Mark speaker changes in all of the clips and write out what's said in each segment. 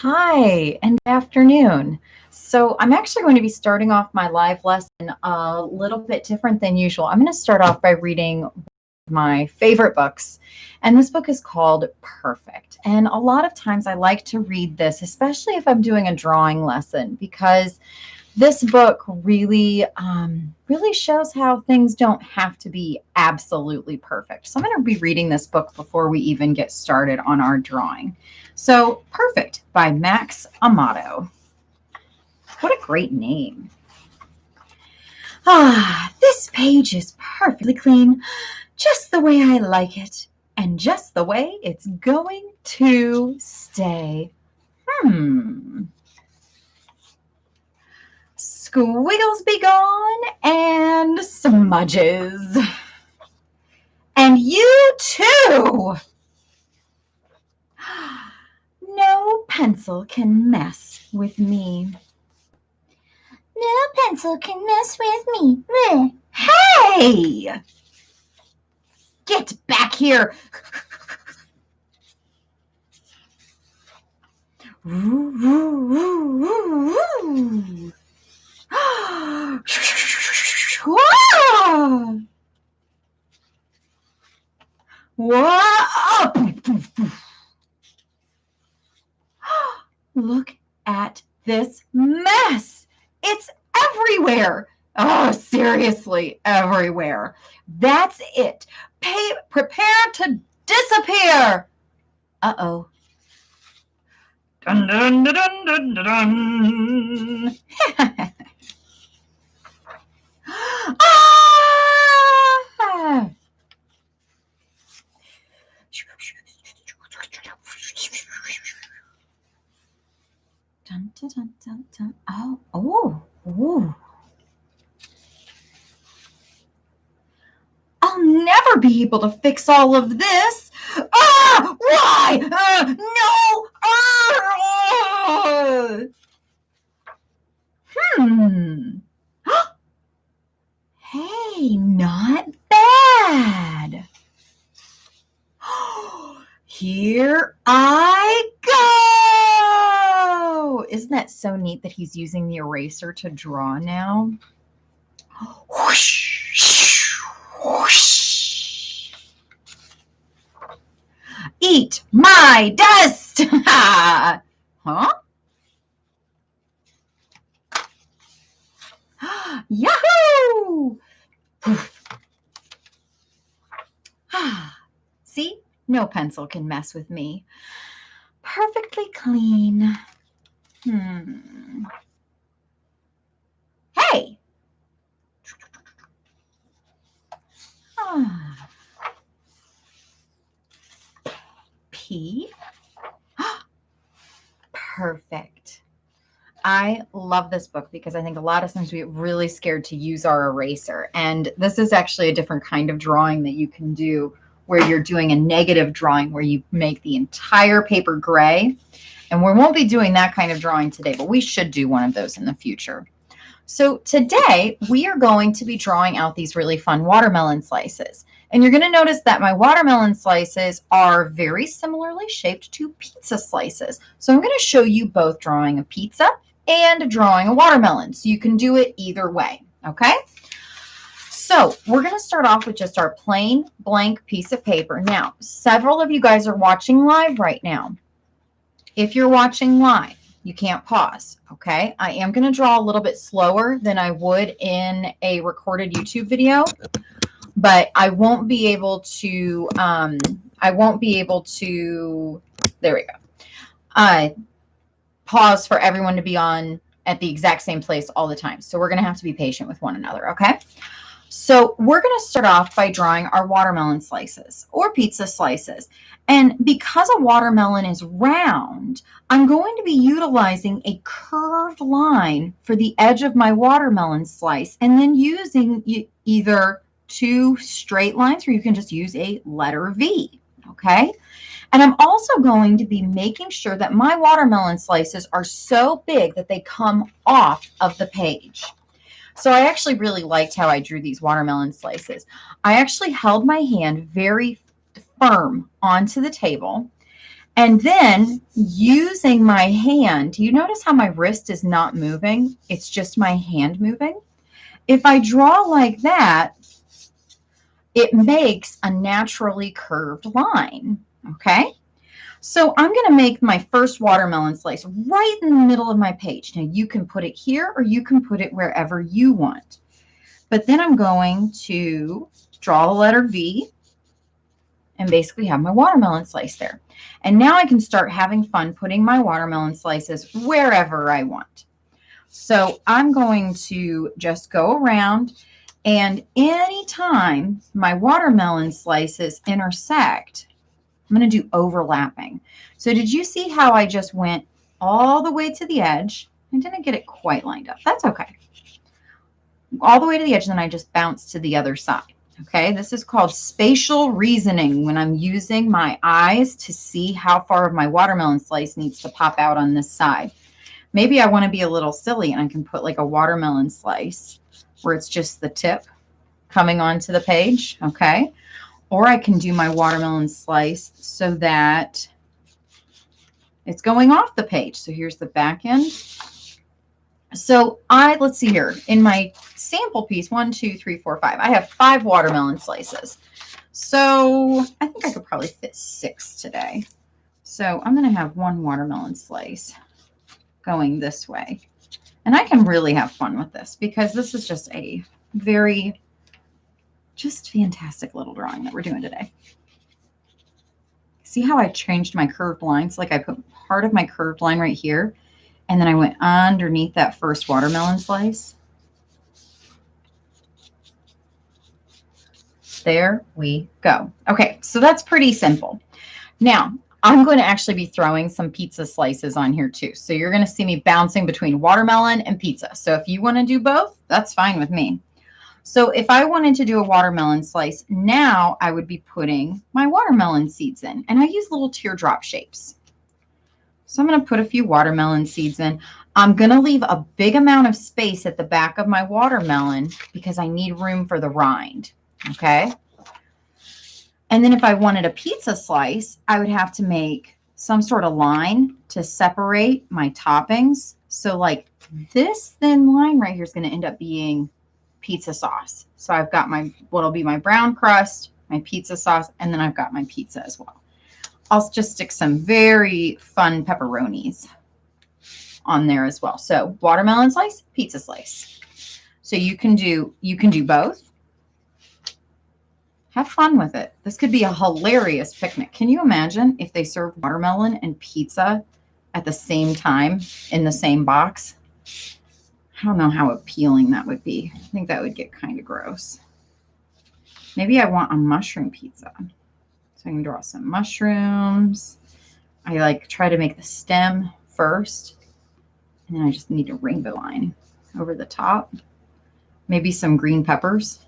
Speaker 1: Hi, and good afternoon. So I'm actually going to be starting off my live lesson a little bit different than usual. I'm going to start off by reading my favorite books, and this book is called Perfect. And a lot of times I like to read this, especially if I'm doing a drawing lesson, because this book really shows how things don't have to be absolutely perfect. So I'm going to be reading this book before we even get started on our drawing. So Perfect by Max Amato. What a great name. This page is perfectly clean, just the way I like it, and just the way it's going to stay. Squiggles be gone and smudges. And you too. No pencil can mess with me.
Speaker 2: No pencil can mess with me. Bleh.
Speaker 1: Hey! Get back here. Whoa! Look at this mess. It's everywhere. Oh, seriously, everywhere. That's it. Prepare to disappear. Uh-oh. Dun, dun, dun, dun, dun, dun. Ah! Dun, dun, dun, dun, dun. Oh. I'll never be able to fix all of this. Why? No! Hmm. Hey, not bad. Here I go. Isn't that so neat that he's using the eraser to draw now? Whoosh, whoosh. Eat my dust. Huh? Yahoo! See? No pencil can mess with me. Perfectly clean. Hey! P. Perfect. I love this book because I think a lot of times we get really scared to use our eraser. And this is actually a different kind of drawing that you can do where you're doing a negative drawing where you make the entire paper gray. And we won't be doing that kind of drawing today, but we should do one of those in the future. So today we are going to be drawing out these really fun watermelon slices. And you're going to notice that my watermelon slices are very similarly shaped to pizza slices. So I'm going to show you both drawing a pizza and drawing a watermelon. So you can do it either way, okay? So we're going to start off with just our plain blank piece of paper. Now, several of you guys are watching live right now. If you're watching live, you can't pause, okay? I am going to draw a little bit slower than I would in a recorded YouTube video, but I won't be able to, there we go, pause for everyone to be on at the exact same place all the time. So we're going to have to be patient with one another, okay? So we're going to start off by drawing our watermelon slices or pizza slices. And because a watermelon is round, I'm going to be utilizing a curved line for the edge of my watermelon slice and then using either two straight lines or you can just use a letter V, okay? And I'm also going to be making sure that my watermelon slices are so big that they come off of the page. So I actually really liked how I drew these watermelon slices. I actually held my hand very firm onto the table, And then using my hand, do you notice how my wrist is not moving? It's just my hand moving. If I draw like that, it makes a naturally curved line, okay? So I'm going to make my first watermelon slice right in the middle of my page. Now you can put it here or you can put it wherever you want. But then I'm going to draw the letter V and basically have my watermelon slice there. And now I can start having fun putting my watermelon slices wherever I want. So I'm going to just go around, and anytime my watermelon slices intersect, I'm going to do overlapping. So did you see how I just went all the way to the edge? I didn't get it quite lined up. That's okay. All the way to the edge, and then I just bounced to the other side. Okay, this is called spatial reasoning, when I'm using my eyes to see how far of my watermelon slice needs to pop out on this side. Maybe I want to be a little silly and I can put like a watermelon slice where it's just the tip coming onto the page, okay? Or I can do my watermelon slice so that it's going off the page. So here's the back end. So let's see here, in my sample piece, 1, 2, 3, 4, 5, I have 5 watermelon slices. So I think I could probably fit 6 today. So I'm going to have 1 watermelon slice going this way. And I can really have fun with this because this is just a very, just fantastic little drawing that we're doing today. See how I changed my curved lines? Like I put part of my curved line right here, and then I went underneath that first watermelon slice. There we go. Okay, so that's pretty simple. Now, I'm going to actually be throwing some pizza slices on here too. So you're going to see me bouncing between watermelon and pizza. So if you want to do both, that's fine with me. So if I wanted to do a watermelon slice, now I would be putting my watermelon seeds in. And I use little teardrop shapes. So I'm going to put a few watermelon seeds in. I'm going to leave a big amount of space at the back of my watermelon because I need room for the rind. Okay. And then if I wanted a pizza slice, I would have to make some sort of line to separate my toppings. So like this thin line right here is going to end up being pizza sauce. So I've got my, what'll be my brown crust, my pizza sauce, and then I've got my pizza as well. I'll just stick some very fun pepperonis on there as well. So watermelon slice, pizza slice. So you can do both. Have fun with it. This could be a hilarious picnic. Can you imagine if they served watermelon and pizza at the same time in the same box? I don't know how appealing that would be. I think that would get kind of gross. Maybe I want a mushroom pizza. So I can draw some mushrooms. I like try to make the stem first. And then I just need a rainbow line over the top. Maybe some green peppers.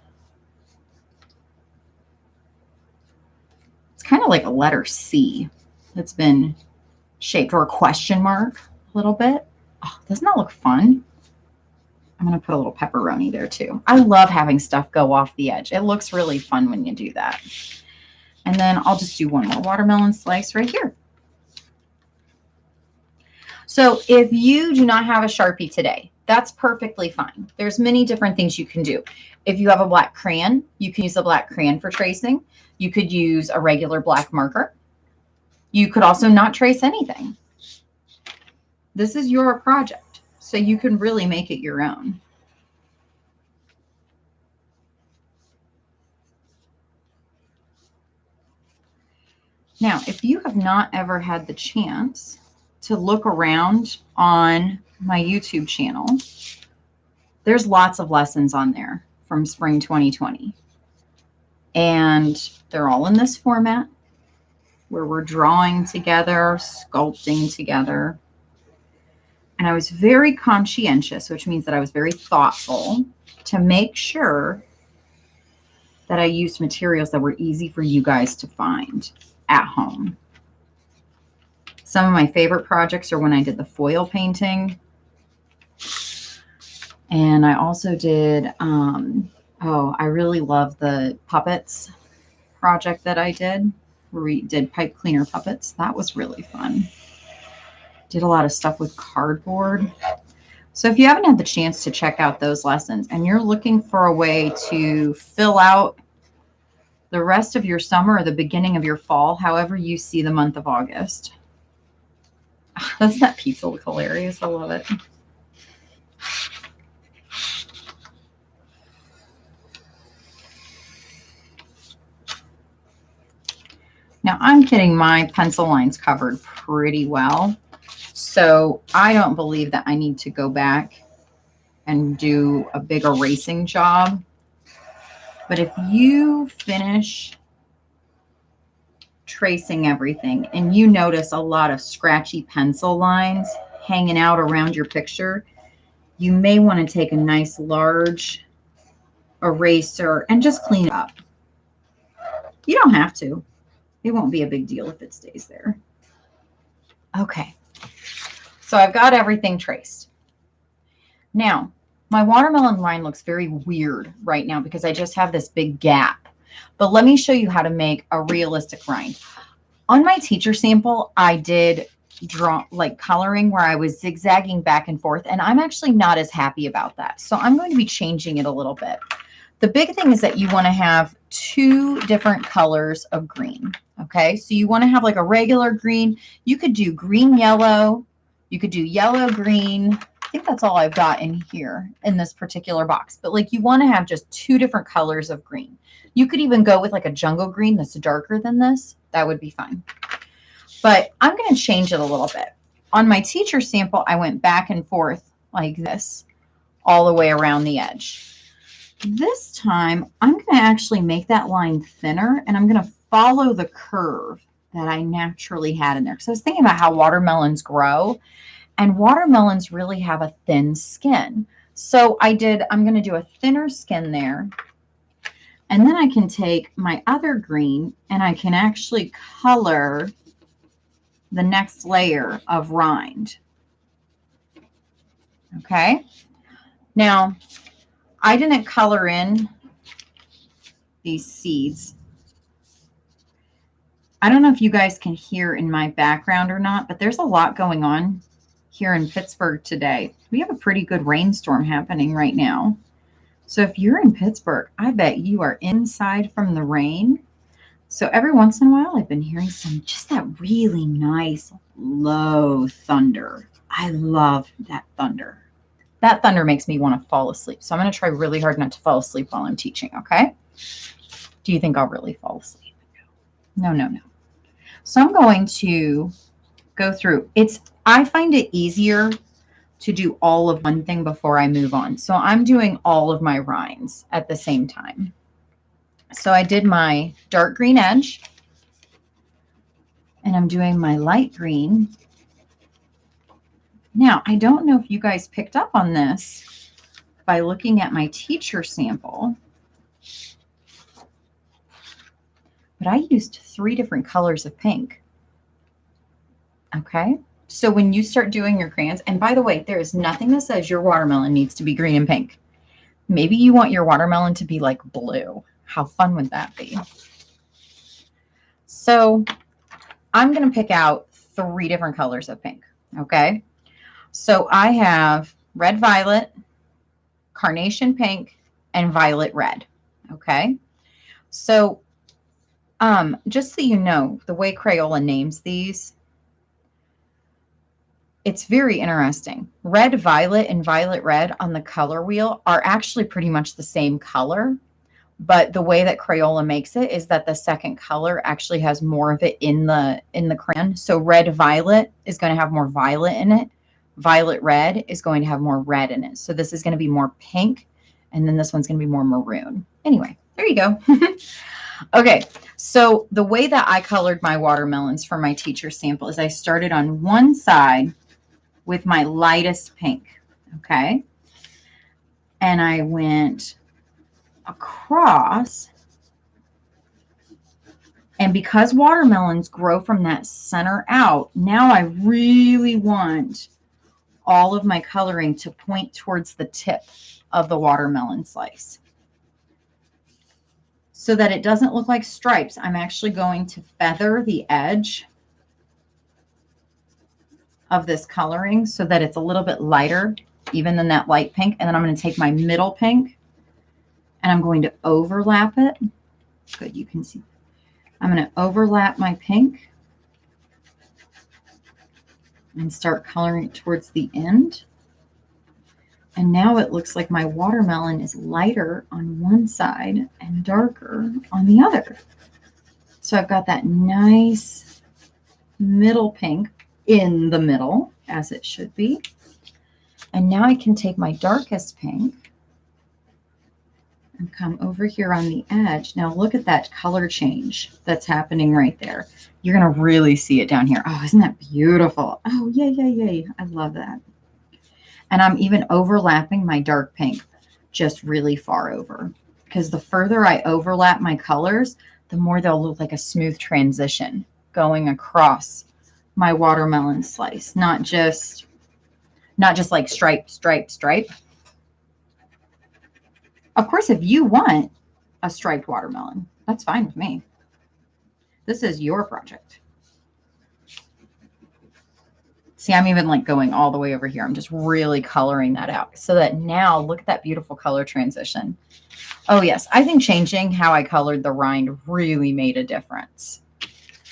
Speaker 1: It's kind of like a letter C that's been shaped, or a question mark a little bit. Oh, doesn't that look fun? I'm going to put a little pepperoni there too. I love having stuff go off the edge. It looks really fun when you do that. And then I'll just do one more watermelon slice right here. So if you do not have a Sharpie today, that's perfectly fine. There's many different things you can do. If you have a black crayon, you can use a black crayon for tracing. You could use a regular black marker. You could also not trace anything. This is your project, so you can really make it your own. Now, if you have not ever had the chance to look around on my YouTube channel, there's lots of lessons on there from spring 2020. And they're all in this format where we're drawing together, sculpting together. And I was very conscientious, which means that I was very thoughtful to make sure that I used materials that were easy for you guys to find at home. Some of my favorite projects are when I did the foil painting. And I also did, I really love the puppets project that I did. where we did pipe cleaner puppets. That was really fun. Did a lot of stuff with cardboard. So if you haven't had the chance to check out those lessons and you're looking for a way to fill out the rest of your summer or the beginning of your fall, however you see the month of August. Doesn't that pizza look hilarious? I love it. Now I'm getting my pencil lines covered pretty well. So I don't believe that I need to go back and do a big erasing job. But if you finish tracing everything and you notice a lot of scratchy pencil lines hanging out around your picture, you may want to take a nice large eraser and just clean it up. You don't have to. It won't be a big deal if it stays there. Okay. So I've got everything traced. Now, my watermelon line looks very weird right now because I just have this big gap. But let me show you how to make a realistic rind. On my teacher sample, I did draw like coloring where I was zigzagging back and forth, and I'm actually not as happy about that. So I'm going to be changing it a little bit. The big thing is that you want to have 2 different colors of green. Okay, so you want to have like a regular green. You could do green, yellow. You could do yellow, green. I think that's all I've got in here in this particular box. But like you want to have just 2 different colors of green. You could even go with like a jungle green that's darker than this. That would be fine. But I'm going to change it a little bit. On my teacher sample, I went back and forth like this all the way around the edge. This time, I'm going to actually make that line thinner, and I'm going to follow the curve that I naturally had in there. So I was thinking about how watermelons grow, and watermelons really have a thin skin. So I'm going to do a thinner skin there. And then I can take my other green and I can actually color the next layer of rind. Okay. Now, I didn't color in these seeds. I don't know if you guys can hear in my background or not, but there's a lot going on here in Pittsburgh today. We have a pretty good rainstorm happening right now. So if you're in Pittsburgh, I bet you are inside from the rain. So every once in a while, I've been hearing just that really nice low thunder. I love that thunder. That thunder makes me want to fall asleep. So I'm going to try really hard not to fall asleep while I'm teaching, okay? Do you think I'll really fall asleep? No, no, no. So I'm going to go through. I find it easier to do all of one thing before I move on. So I'm doing all of my rinds at the same time. So I did my dark green edge, and I'm doing my light green. Now, I don't know if you guys picked up on this by looking at my teacher sample, but I used 3 different colors of pink. Okay, so when you start doing your crayons, and by the way, there is nothing that says your watermelon needs to be green and pink. Maybe you want your watermelon to be like blue. How fun would that be? So I'm going to pick out 3 different colors of pink. Okay, so I have red violet, carnation pink, and violet red. Okay, so just so you know, the way Crayola names these, it's very interesting. Red violet and violet red on the color wheel are actually pretty much the same color, but the way that Crayola makes it is that the second color actually has more of it in the crayon. So red violet is going to have more violet in it. Violet red is going to have more red in it. So this is going to be more pink, and then this one's going to be more maroon. Anyway, there you go. Okay, so the way that I colored my watermelons for my teacher sample is I started on one side with my lightest pink, okay? And I went across, and because watermelons grow from that center out, now I really want all of my coloring to point towards the tip of the watermelon slice. so that it doesn't look like stripes, I'm actually going to feather the edge of this coloring so that it's a little bit lighter even than that light pink. And then I'm going to take my middle pink and I'm going to overlap it. Good, you can see. I'm going to overlap my pink and start coloring it towards the end. And now it looks like my watermelon is lighter on one side and darker on the other. So I've got that nice middle pink in the middle, as it should be. And now I can take my darkest pink and come over here on the edge. Now look at that color change that's happening right there. You're going to really see it down here. Oh, isn't that beautiful? Oh, yay, yay, yay. I love that. And I'm even overlapping my dark pink just really far over, because the further I overlap my colors, the more they'll look like a smooth transition going across my watermelon slice, not just like stripe, stripe, stripe. Of course, if you want a striped watermelon, that's fine with me. This is your project. See, I'm even like going all the way over here. I'm just really coloring that out so that now look at that beautiful color transition. Oh yes, I think changing how I colored the rind really made a difference.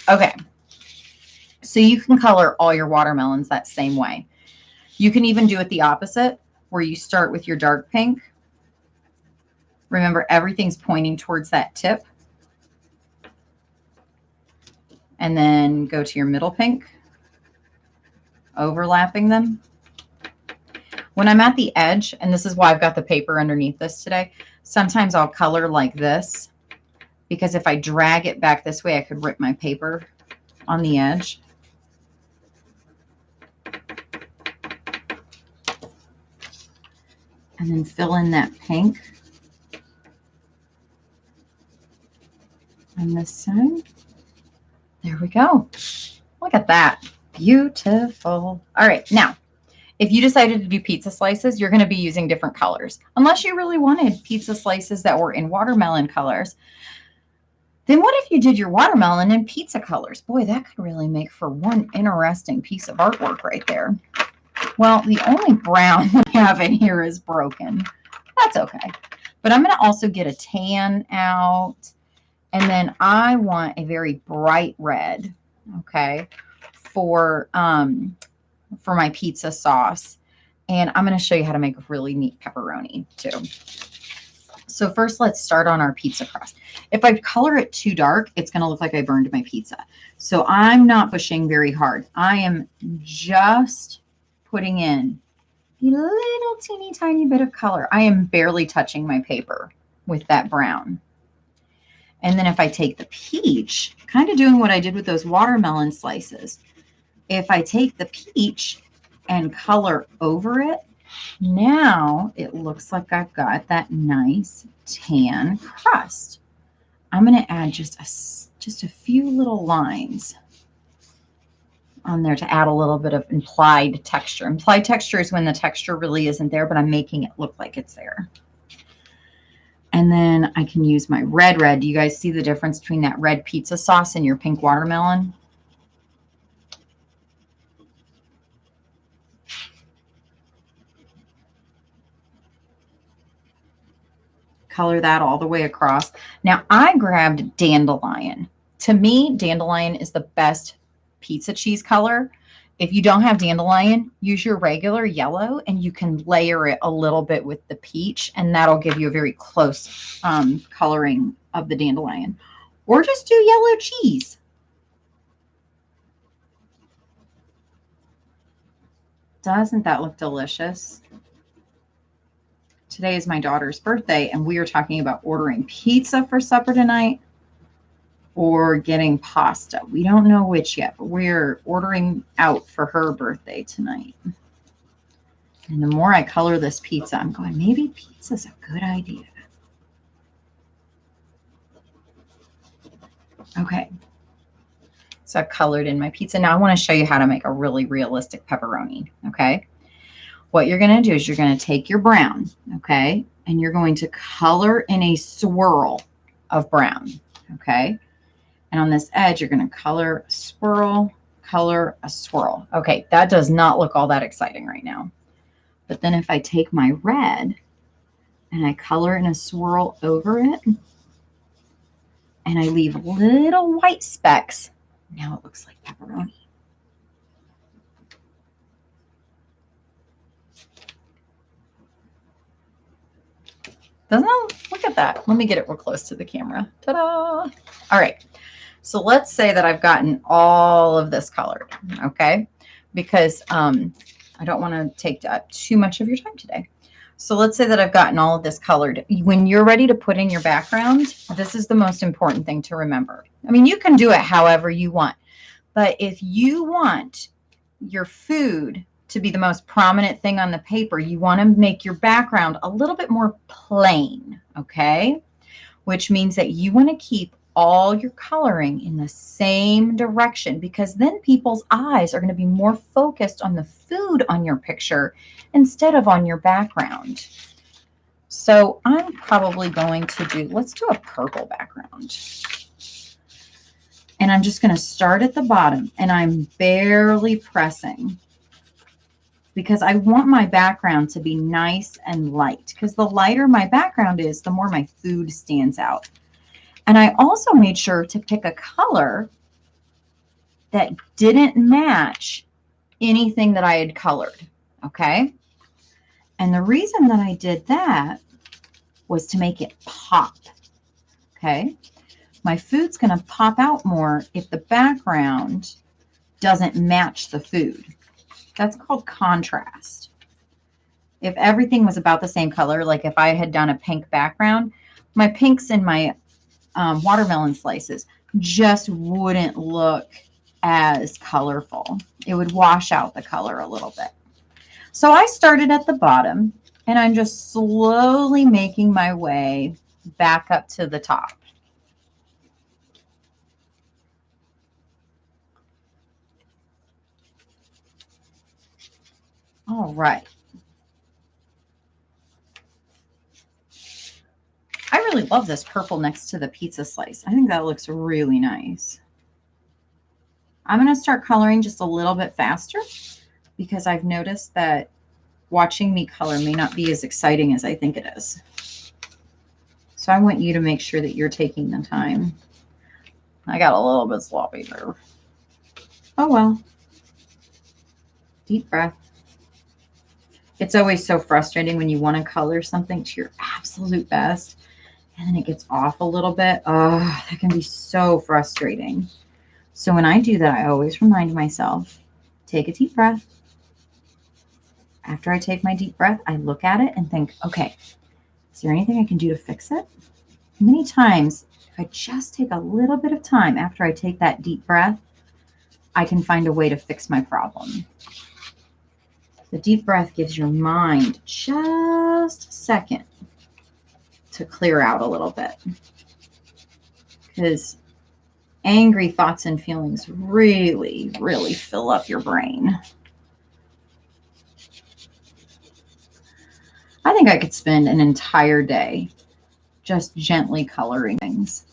Speaker 1: Okay, so you can color all your watermelons that same way. You can even do it the opposite, where you start with your dark pink. Remember, everything's pointing towards that tip. And then go to your middle pink, overlapping them. When I'm at the edge, and this is why I've got the paper underneath this today, sometimes I'll color like this, because if I drag it back this way, I could rip my paper on the edge. And then fill in that pink on this side. There we go. Look at that. Beautiful. All right. Now, if you decided to do pizza slices, you're going to be using different colors. Unless you really wanted pizza slices that were in watermelon colors, then what if you did your watermelon in pizza colors? Boy, that could really make for one interesting piece of artwork right there. Well, the only brown we have in here is broken. That's okay. But I'm going to also get a tan out. And then I want a very bright red, okay, for my pizza sauce. And I'm going to show you how to make a really neat pepperoni too. So first, let's start on our pizza crust. If I color it too dark, it's going to look like I burned my pizza. So I'm not pushing very hard. I am just putting in a little teeny tiny bit of color. I am barely touching my paper with that brown. And then if I take the peach, kind of doing what I did with those watermelon slices, if I take the peach and color over it, now it looks like I've got that nice tan crust. I'm going to add just a few little lines on there to add a little bit of implied texture. Implied texture is when the texture really isn't there, but I'm making it look like it's there. And then I can use my red. Do you guys see the difference between that red pizza sauce and your pink watermelon? Color that all the way across. Now I grabbed dandelion. To me, dandelion is the best pizza cheese color. If you don't have dandelion, use your regular yellow and you can layer it a little bit with the peach, and that'll give you a very close coloring of the dandelion. Or just do yellow cheese. Doesn't that look delicious? Today is my daughter's birthday, and we are talking about ordering pizza for supper tonight or getting pasta. We don't know which yet, but we're ordering out for her birthday tonight. And the more I color this pizza, I'm going, maybe pizza's a good idea. Okay. So I've colored in my pizza. Now I want to show you how to make a really realistic pepperoni. Okay. What you're going to do is you're going to take your brown, okay, and you're going to color in a swirl of brown, okay? And on this edge, you're going to color a swirl, color a swirl. Okay, that does not look all that exciting right now. But then if I take my red and I color in a swirl over it, and I leave little white specks, now it looks like pepperoni. Doesn't it? Look at that. Let me get it real close to the camera. Ta-da! All right. So let's say that I've gotten all of this colored, okay? Because I don't want to take too much of your time today. So let's say that I've gotten all of this colored. When you're ready to put in your background, this is the most important thing to remember. I mean, you can do it however you want, but if you want your food to be the most prominent thing on the paper, you want to make your background a little bit more plain, okay? Which means that you want to keep all your coloring in the same direction, because then people's eyes are going to be more focused on the food on your picture instead of on your background. So I'm probably going to do, let's do a purple background. And I'm just going to start at the bottom, and I'm barely pressing because I want my background to be nice and light, because the lighter my background is, the more my food stands out. And I also made sure to pick a color that didn't match anything that I had colored, okay? And the reason that I did that was to make it pop, okay? My food's going to pop out more if the background doesn't match the food. That's called contrast. If everything was about the same color, like if I had done a pink background, my pinks and my watermelon slices just wouldn't look as colorful. It would wash out the color a little bit. So I started at the bottom, and I'm just slowly making my way back up to the top. All right. I really love this purple next to the pizza slice. I think that looks really nice. I'm going to start coloring just a little bit faster because I've noticed that watching me color may not be as exciting as I think it is. So I want you to make sure that you're taking the time. I got a little bit sloppy there. Oh well. Deep breath. It's always so frustrating when you want to color something to your absolute best and then it gets off a little bit. Oh, that can be so frustrating. So when I do that, I always remind myself, take a deep breath. After I take my deep breath, I look at it and think, okay, is there anything I can do to fix it? Many times, if I just take a little bit of time after I take that deep breath, I can find a way to fix my problem. The deep breath gives your mind just a second to clear out a little bit, because angry thoughts and feelings really, really fill up your brain. I think I could spend an entire day just gently coloring things.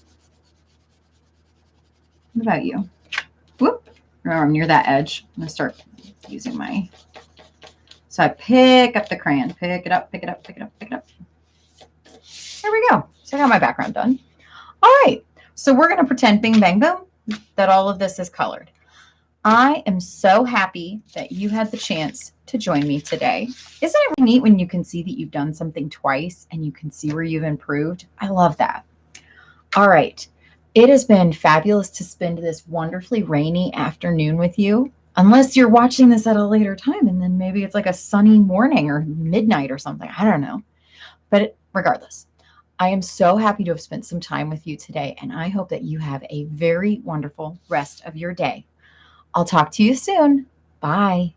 Speaker 1: What about you? Whoop. Remember, I'm near that edge. I'm going to start using my... So I pick up the crayon, pick it up, pick it up, pick it up, pick it up. There we go. So I got my background done. All right. So we're going to pretend, bing, bang, boom, that all of this is colored. I am so happy that you had the chance to join me today. Isn't it really neat when you can see that you've done something twice and you can see where you've improved? I love that. All right. It has been fabulous to spend this wonderfully rainy afternoon with you. Unless you're watching this at a later time, and then maybe it's like a sunny morning or midnight or something. I don't know. But regardless, I am so happy to have spent some time with you today, and I hope that you have a very wonderful rest of your day. I'll talk to you soon. Bye.